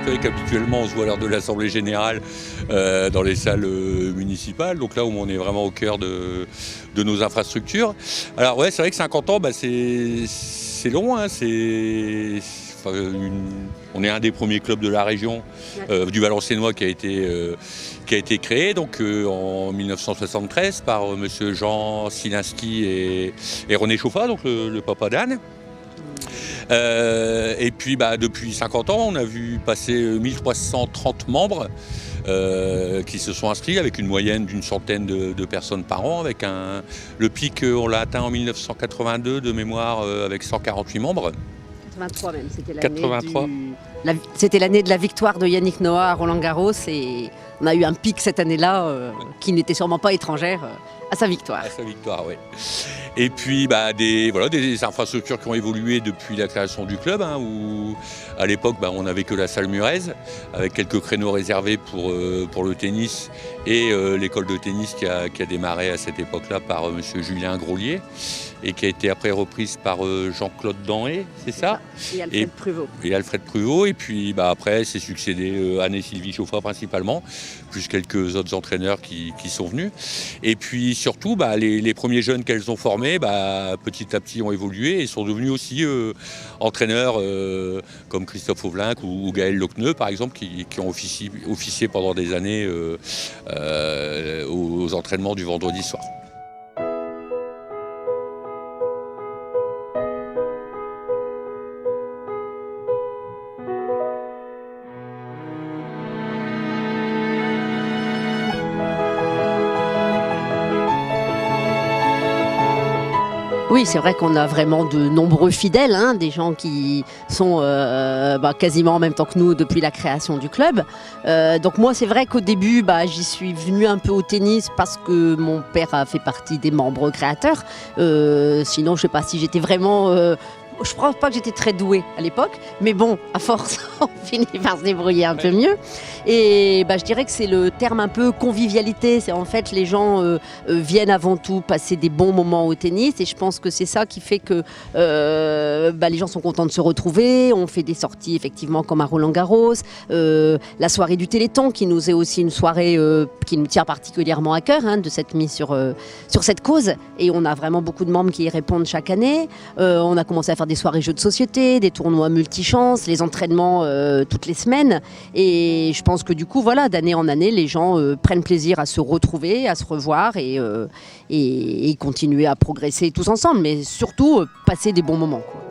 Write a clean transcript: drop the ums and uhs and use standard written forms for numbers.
Vous savez qu'habituellement on se voit lors de l'Assemblée Générale dans les salles municipales, donc là où on est vraiment au cœur de nos infrastructures. Alors ouais, c'est vrai que 50 ans, c'est long, hein, on est un des premiers clubs de la région du Valenciennois qui a été créé donc, en 1973 par monsieur Jean Silinski et René Chauffat, donc le papa d'Anne. Et puis depuis 50 ans, on a vu passer 1330 membres qui se sont inscrits avec une moyenne d'une centaine de personnes par an. Avec le pic, on l'a atteint en 1982 de mémoire avec 148 membres. 83 même, c'était l'année de la victoire de Yannick Noah à Roland-Garros et on a eu un pic cette année-là qui n'était sûrement pas étrangère à sa victoire. À sa victoire, oui. Et puis des infrastructures qui ont évolué depuis la création du club, hein, où à l'époque on n'avait que la salle Murez, avec quelques créneaux réservés pour le tennis et l'école de tennis qui a démarré à cette époque-là par monsieur Julien Groslier et qui a été après reprise par Jean-Claude Danhé, c'est ça ? Et Alfred Pruvot. Et Alfred Pruvot, et puis après c'est succédé Anne et Sylvie Chauffat principalement, plus quelques autres entraîneurs qui sont venus. Et puis surtout les premiers jeunes qu'elles ont formés petit à petit ont évolué et sont devenus aussi entraîneurs comme Christophe Auvelinck ou Gaël Lochneux par exemple qui ont officié pendant des années aux entraînements du vendredi soir. Oui, c'est vrai qu'on a vraiment de nombreux fidèles, hein, des gens qui sont quasiment en même temps que nous depuis la création du club. Donc moi, c'est vrai qu'au début, j'y suis venue un peu au tennis parce que mon père a fait partie des membres créateurs. Sinon, je ne sais pas si j'étais vraiment... je ne pense pas que j'étais très douée à l'époque, mais bon, à force, on finit par se débrouiller un peu mieux. Et je dirais que c'est le terme un peu convivialité. C'est en fait les gens viennent avant tout passer des bons moments au tennis, et je pense que c'est ça qui fait que les gens sont contents de se retrouver. On fait des sorties effectivement comme à Roland-Garros, la soirée du Téléthon qui nous est aussi une soirée qui nous tient particulièrement à cœur, hein, de s'être mis sur cette cause, et on a vraiment beaucoup de membres qui y répondent chaque année. On a commencé à faire des soirées jeux de société, des tournois multichances, les entraînements toutes les semaines, et je pense que du coup d'année en année les gens prennent plaisir à se retrouver, à se revoir et continuer à progresser tous ensemble, mais surtout passer des bons moments, quoi.